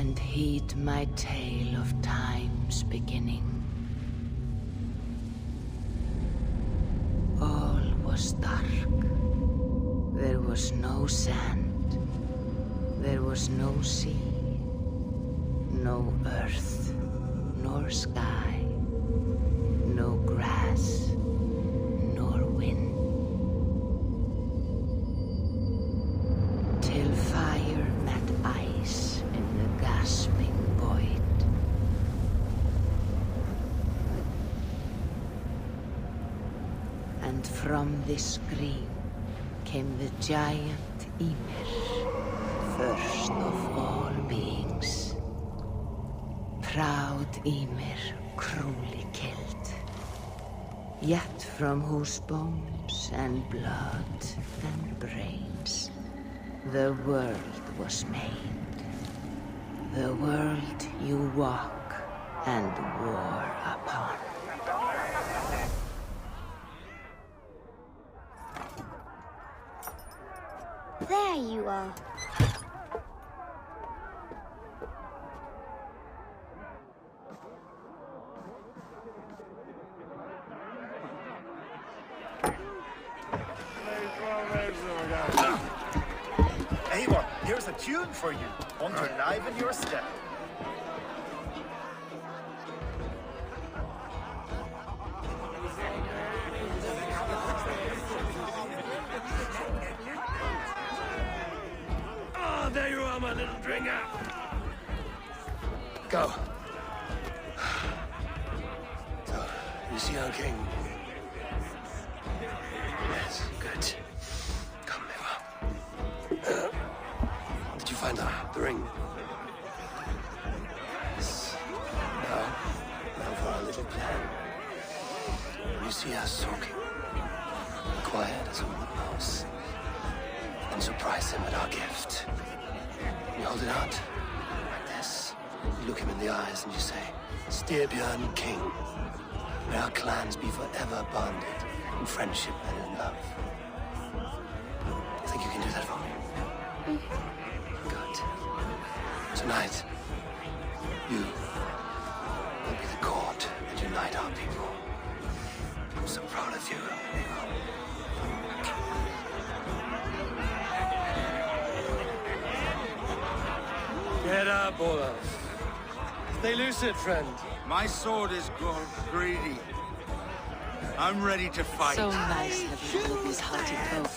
and heed my tale of time's beginning. All was dark. There was no sand. There was no sea. No earth, nor sky. No grass, nor wind. Till fire met ice in the gasping void. And from this scream came the giant Ymir, first of all beings. Proud Ymir, cruelly killed, yet from whose bones and blood and brains the world was made. The world you walk and war upon. There you are. Eivor, here's a tune for you. Want to liven your step. Ah, there you are, my little dringer. Go. So, you see our king? Yes, good. Come, Eivor. Did you find the ring? Yes. Now for our little plan. You see us talking, quiet as a woodmouse, and surprise him with our gift. You hold it out, like this. You look him in the eyes and you say, Styrbjörn King, may our clans be forever bonded in friendship and in love. You think you can do that for me? Good. Tonight, you will be the court and unite our people. I'm so proud of you. Get up, Olaf. Stay lucid, friend. My sword is greedy. I'm ready to fight. So nice having all these hearty folk.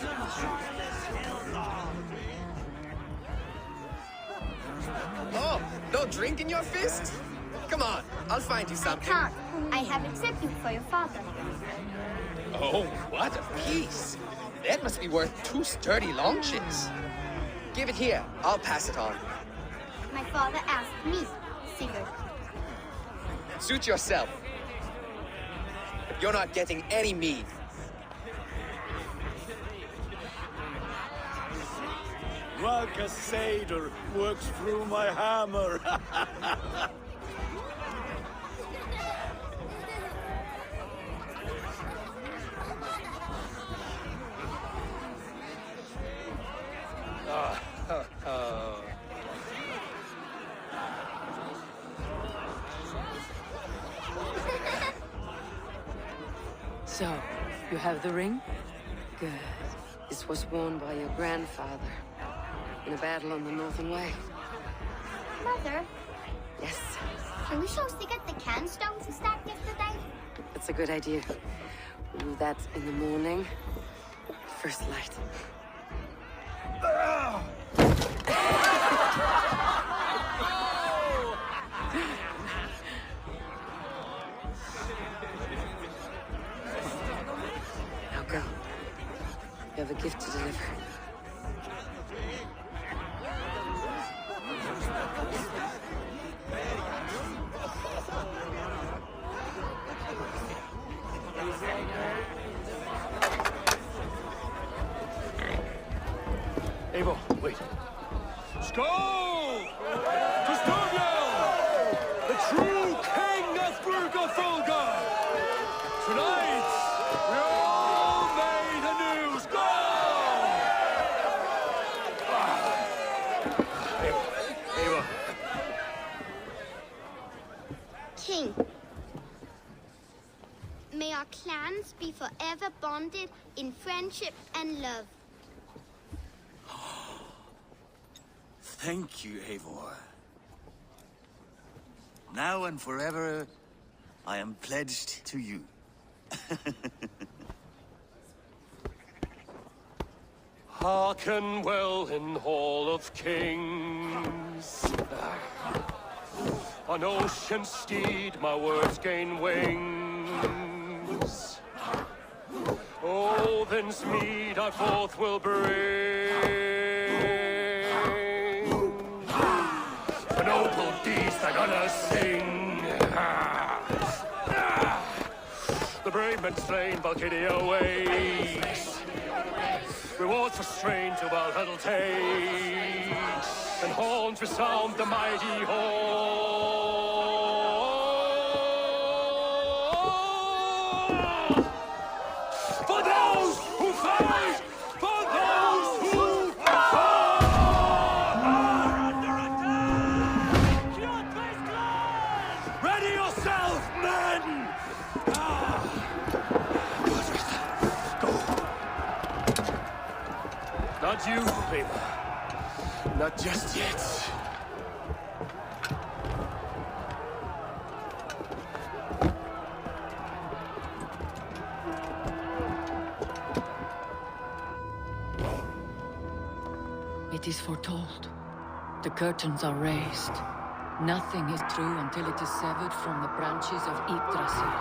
Oh, no drink in your fist? Come on, I'll find you I something. can't. I have accepted for your father. Oh, what a piece. That must be worth 2 sturdy launches. Give it here, I'll pass it on. My father asked me, Sigurd. Suit yourself. But you're not getting any mead. Ragga Seder works through my hammer. So, you have the ring? Good. This was worn by your grandfather in a battle on the Northern Way. Mother, Yes, can we show Sigurd the canstones he stacked yesterday? that's a good idea. We'll do that in the morning. First light. Now go. You have a gift to deliver. Eivor, wait. Skål! To Styrbjörn, the true king of Brugafulga! Tonight, we're all made anew. Skål! Eivor, king. May our clans be forever bonded in friendship and love. Thank you, Eivor. Now and forever, I am pledged to you. Hearken well in Hall of Kings. On ocean steed my words gain wings. Odin's mead I forth will bring. For noble deeds they're gonna sing. The brave men slain, Valkyria wakes. Rewards for strain to Valhalla takes, and horns resound the mighty hall. For those who fight, for those who fall, are under attack. Your place closed. Ready yourself, men. Not you, Eivor. Not just yet. It is foretold. The curtains are raised. Nothing is true until it is severed from the branches of Yggdrasil.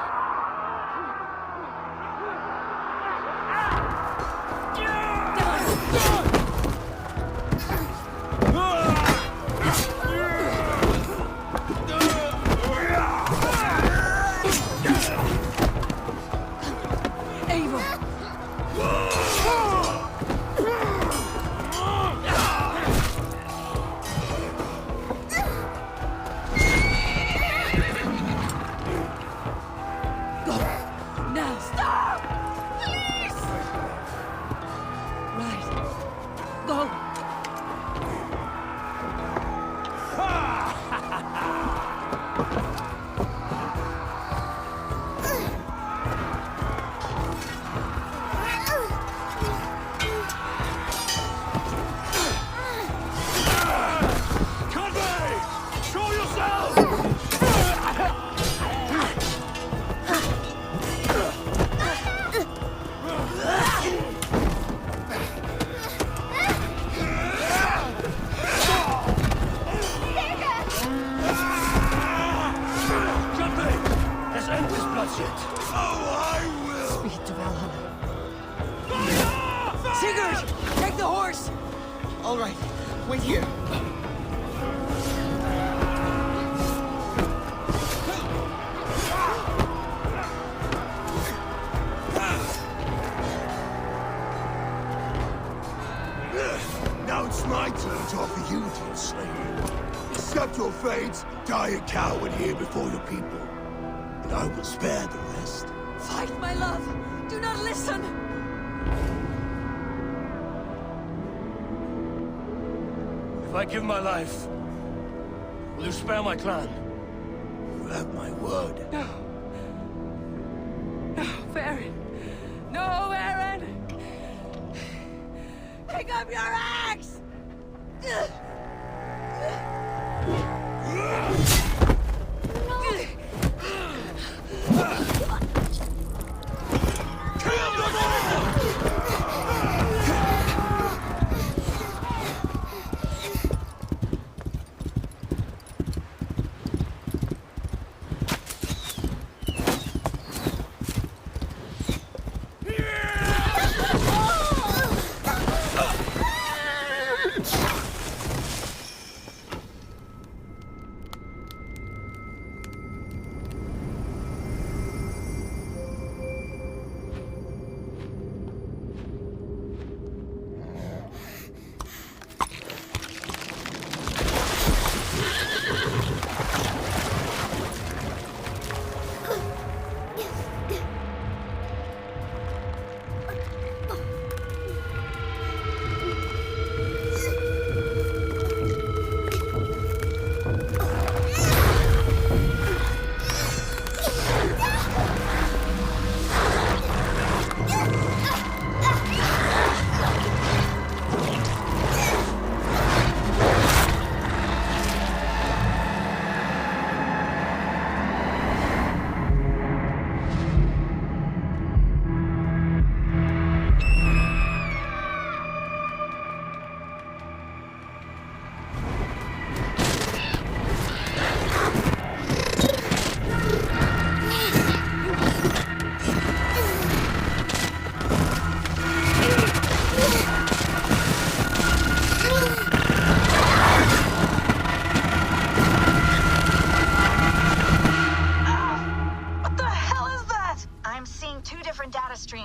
All right, wait here. Now it's my turn to offer you to enslave. Accept your fate, die a coward here before your people, and I will spare the rest. Fight, my love! Do not listen! If I give my life, will you spare my clan? You have my word. No. No, Baron. No, Baron! Pick up your axe!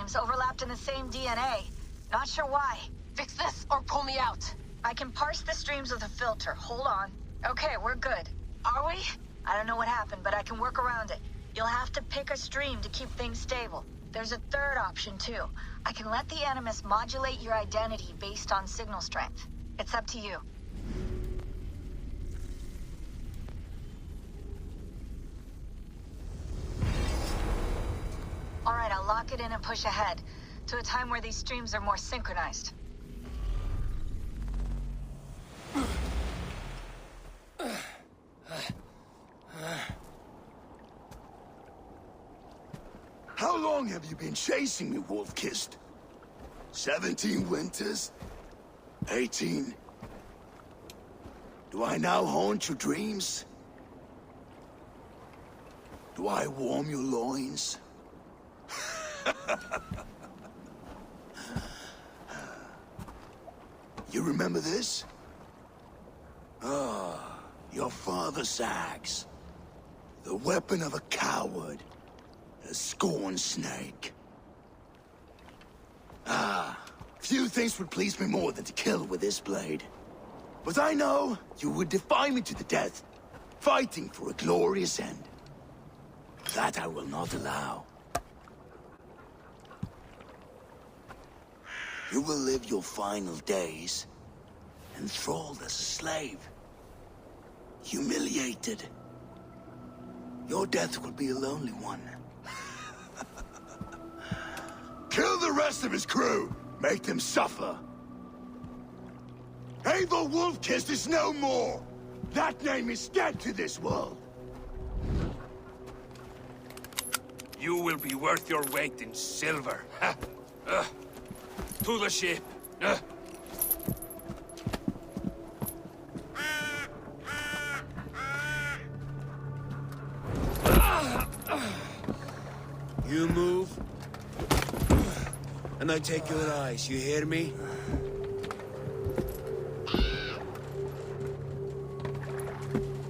streams overlapped in the same DNA. Not sure why. Fix this or pull me out. I can parse the streams with a filter. Hold on. Okay, we're good. Are we? I don't know what happened, but I can work around it. You'll have to pick a stream to keep things stable. There's a third option, too. I can let the Animus modulate your identity based on signal strength. It's up to you. Alright, I'll lock it in and push ahead, to a time where these streams are more synchronized. How long have you been chasing me, Wolf-Kissed? 17 winters? 18? Do I now haunt your dreams? Do I warm your loins? You remember this? Ah, your father's axe. The weapon of a coward. A scorned snake. Ah, few things would please me more than to kill with this blade. But I know you would defy me to the death, fighting for a glorious end. That I will not allow. You will live your final days enthralled as a slave. Humiliated. Your death will be a lonely one. Kill the rest of his crew! Make them suffer! Eivor Wolf-Kissed is no more! That name is dead to this world! You will be worth your weight in silver. To the ship. You move, and I take your eyes, you hear me?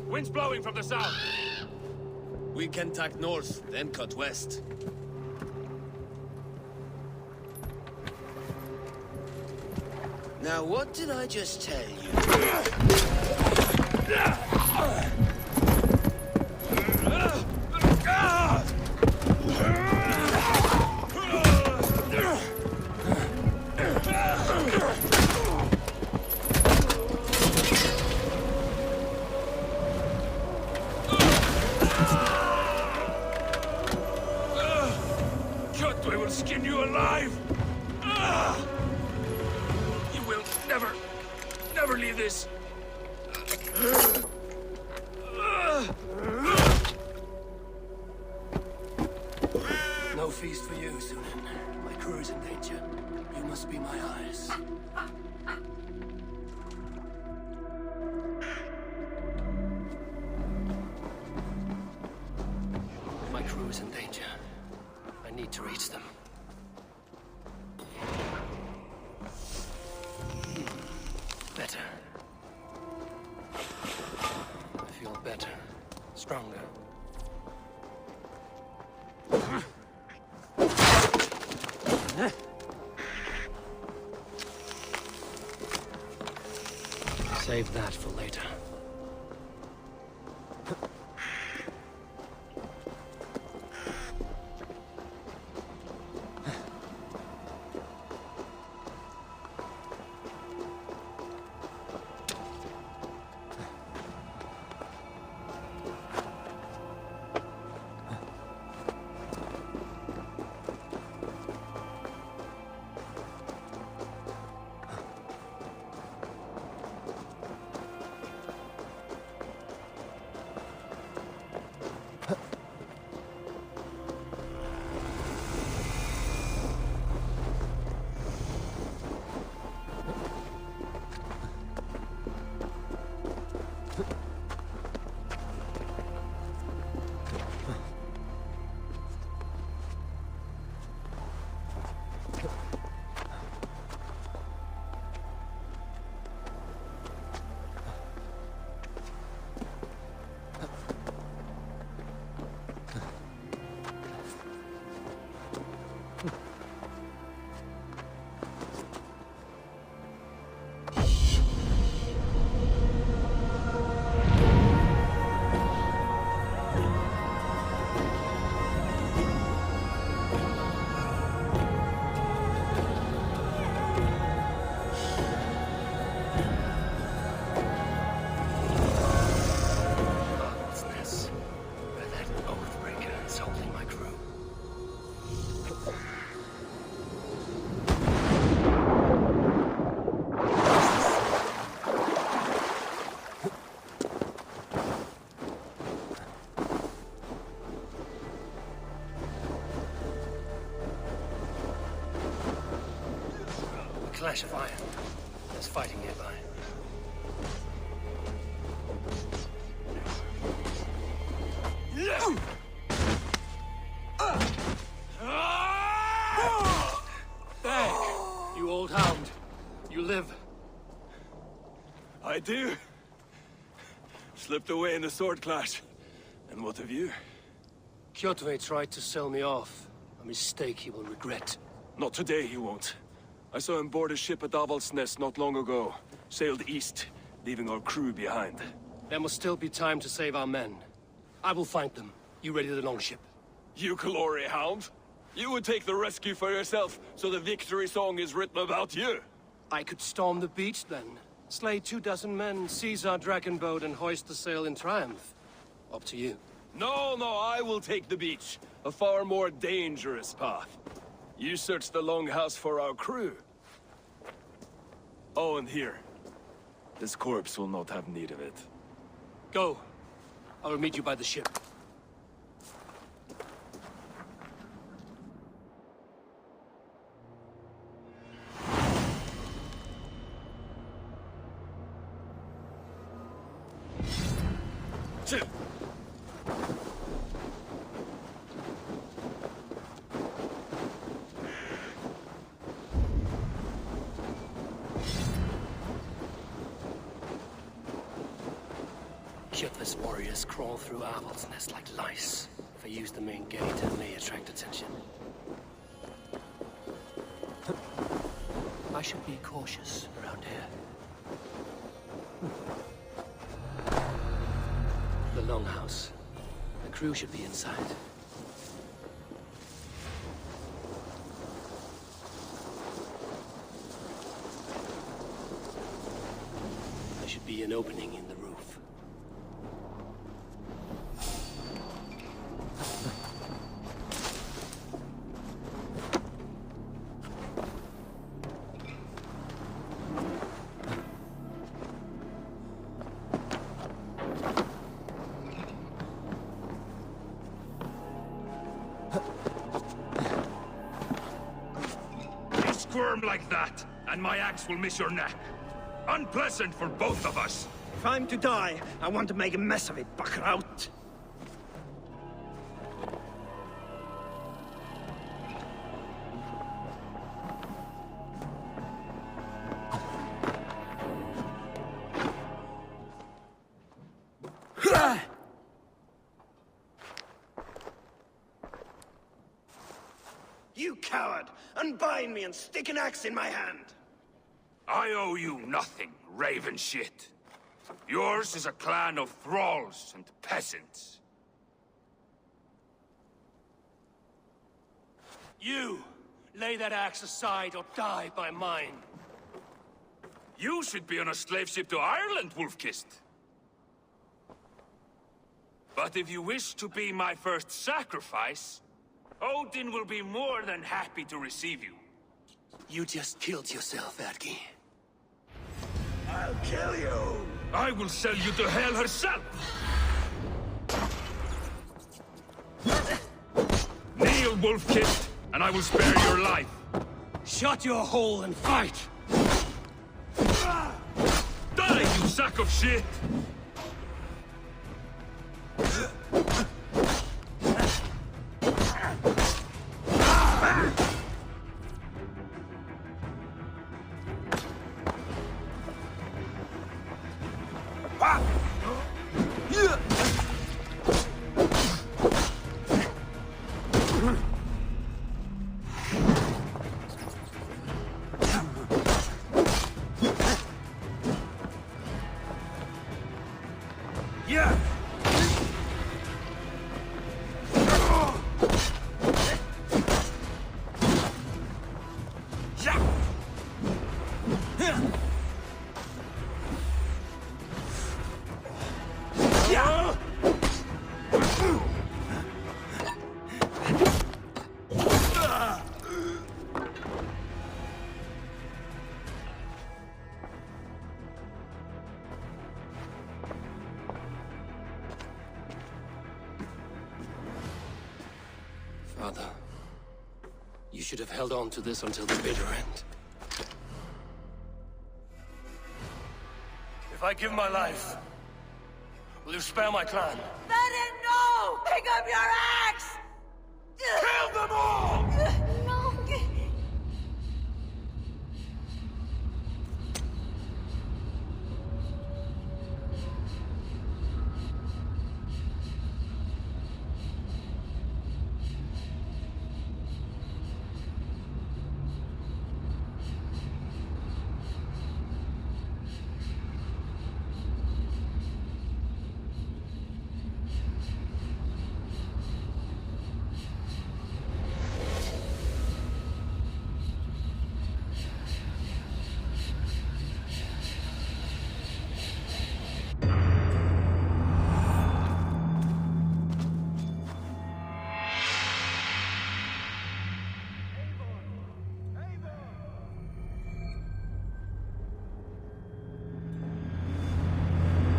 Wind's blowing from the south. We can tack north, then cut west. Now, what did I just tell you? Kjotve will skin you alive! You will never leave this! No feast for you, Sunan. My crew is in danger. You must be my eyes. My crew is in danger. I need to reach them. Better. I feel better. Stronger. Save that for later. clash of iron. There's fighting nearby. There, you old hound. You live. I do. Slipped away in the sword clash. And what of you? Kjotve tried to sell me off. A mistake he will regret. Not today, he won't. I saw him board a ship at Avaldsnes not long ago. Sailed east, leaving our crew behind. There must still be time to save our men. I will find them. You ready the longship? You glory hound? You would take the rescue for yourself, so the victory song is written about you. I could storm the beach then. Slay 24 men, seize our dragon boat, and hoist the sail in triumph. Up to you. No, I will take the beach. A far more dangerous path. You search the longhouse for our crew. Oh, and here. This corpse will not have need of it. Go. I will meet you by the ship. Kjotve's warriors crawl through Avaldsnes like lice. If I use the main gate, it may attract attention. I should be cautious around here. The longhouse. The crew should be inside. There should be an opening in the roof. Squirm like that, and my axe will miss your neck. Unpleasant for both of us. If I'm to die, I want to make a mess of it, Bakraut. You coward! Unbind me and stick an axe in my hand! I owe you nothing, raven shit. Yours is a clan of thralls and peasants. You! Lay that axe aside or die by mine. You should be on a slave ship to Ireland, Wolf-Kissed. But if you wish to be my first sacrifice, Odin will be more than happy to receive you. You just killed yourself, Atki. I'll kill you! I will sell you to hell herself! Kneel, Wolf-Kissed, and I will spare your life. Shut your hole and fight! Die, you sack of shit! Father, you should have held on to this until the bitter end. I give my life, will you spare my clan? Bennett, no! Pick up your axe! Kill them all! No.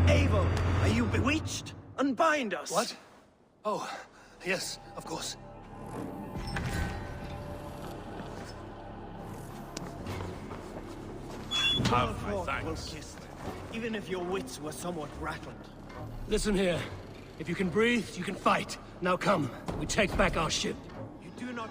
Eivor, are you bewitched? Unbind us. What? Oh, yes, of course. Thanks. Even if your wits were somewhat rattled. Listen here. If you can breathe, you can fight. Now come, we take back our ship. You do not...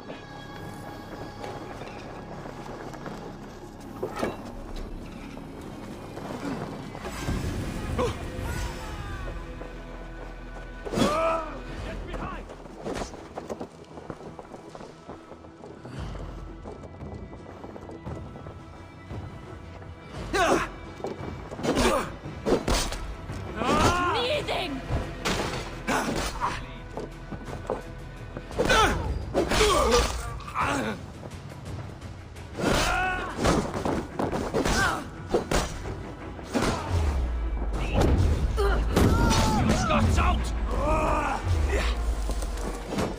Scots out!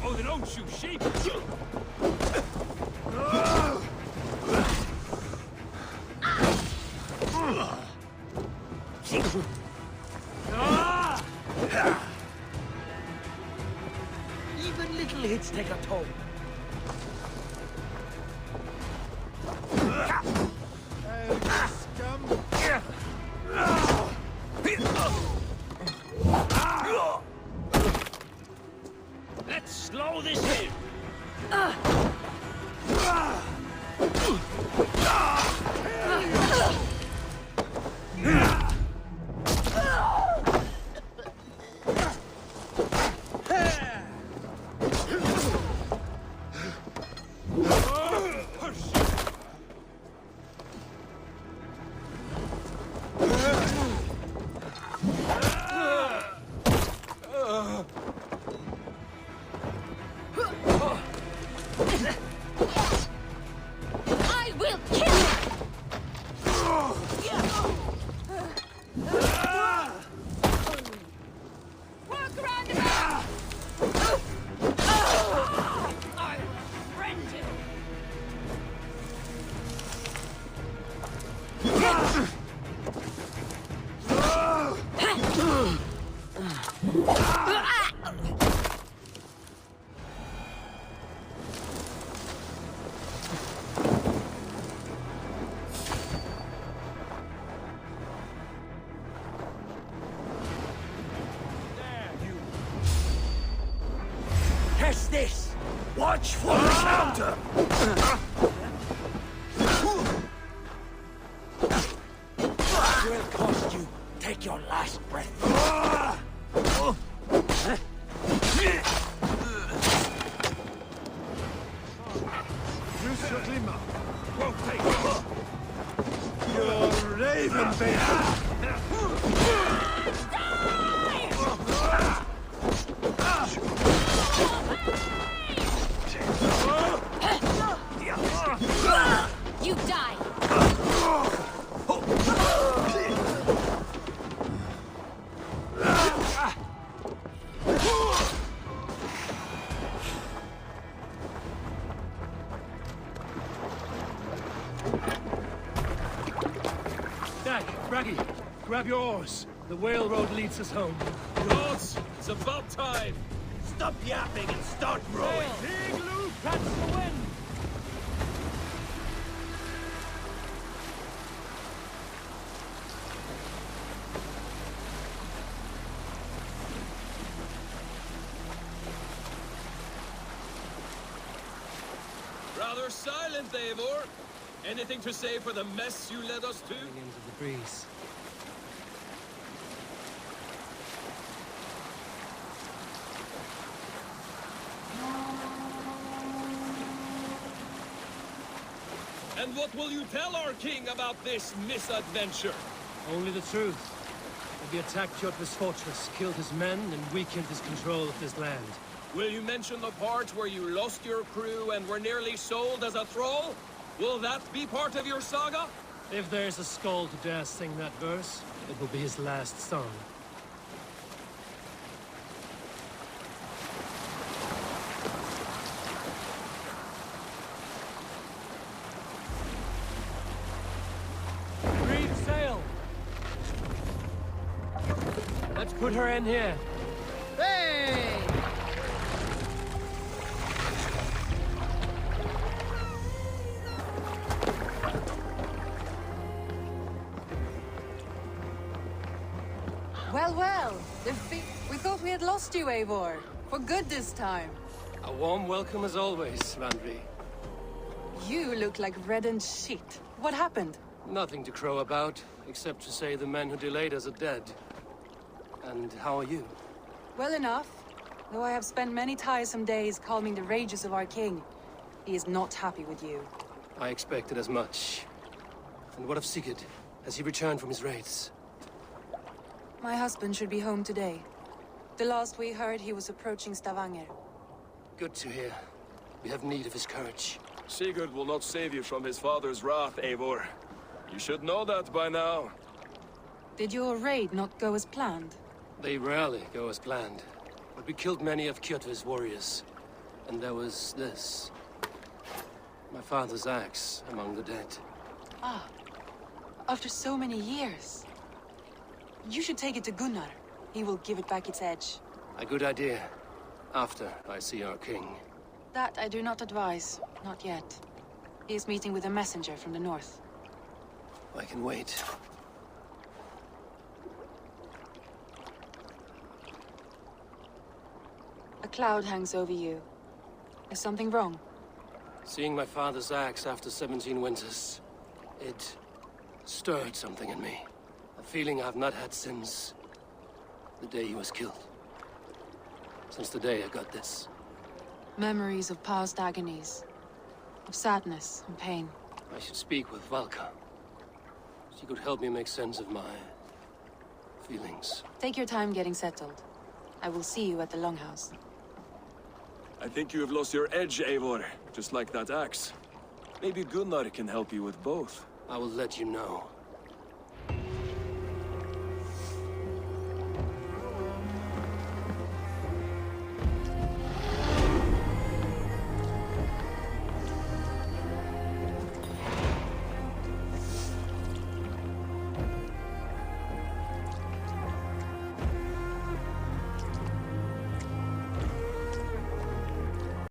Oh, they don't shoot sheep. Even little hits take a toll. Let's slow this in. I will kill you! Walk around the back! I will friend you! Test this! Watch for the counter! It will cost you. Take your last breath. You're Raven, baby! You die! Dag, Braggy, grab your oars. The whale road leads us home. Lords, it's about time. Stop yapping and start rowing! Big Luke, catch the wind. Rather silent, Eivor. Anything to say for the mess you led us to? Into the breeze. And what will you tell our king about this misadventure? Only the truth. That we attacked Kjotve's fortress, killed his men, and weakened his control of this land. Will you mention the part where you lost your crew and were nearly sold as a thrall? Will that be part of your saga? If there's a skull to dare sing that verse, it will be his last song. Reef sail! Let's put her in here. Hey! Well, we thought we had lost you, Eivor. For good this time. A warm welcome as always, Randvi. You look like reddened shit. What happened? Nothing to crow about, except to say the men who delayed us are dead. And how are you? Well enough. Though I have spent many tiresome days calming the rages of our king. He is not happy with you. I expected as much. And what of Sigurd? Has he returned from his raids? My husband should be home today. The last we heard, he was approaching Stavanger. Good to hear. We have need of his courage. Sigurd will not save you from his father's wrath, Eivor. You should know that by now. Did your raid not go as planned? They rarely go as planned. But we killed many of Kjotve's warriors. And there was this. My father's axe among the dead. Ah. After so many years. You should take it to Gunnar. He will give it back its edge. A good idea. After I see our king. That I do not advise. Not yet. He is meeting with a messenger from the north. I can wait. A cloud hangs over you. Is something wrong? Seeing my father's axe after 17 winters, it stirred something in me. A feeling I've not had since the day he was killed. Since the day I got this. Memories of past agonies. Of sadness and pain. I should speak with Valka. She could help me make sense of my feelings. Take your time getting settled. I will see you at the Longhouse. I think you have lost your edge, Eivor. Just like that axe. Maybe Gunnar can help you with both. I will let you know.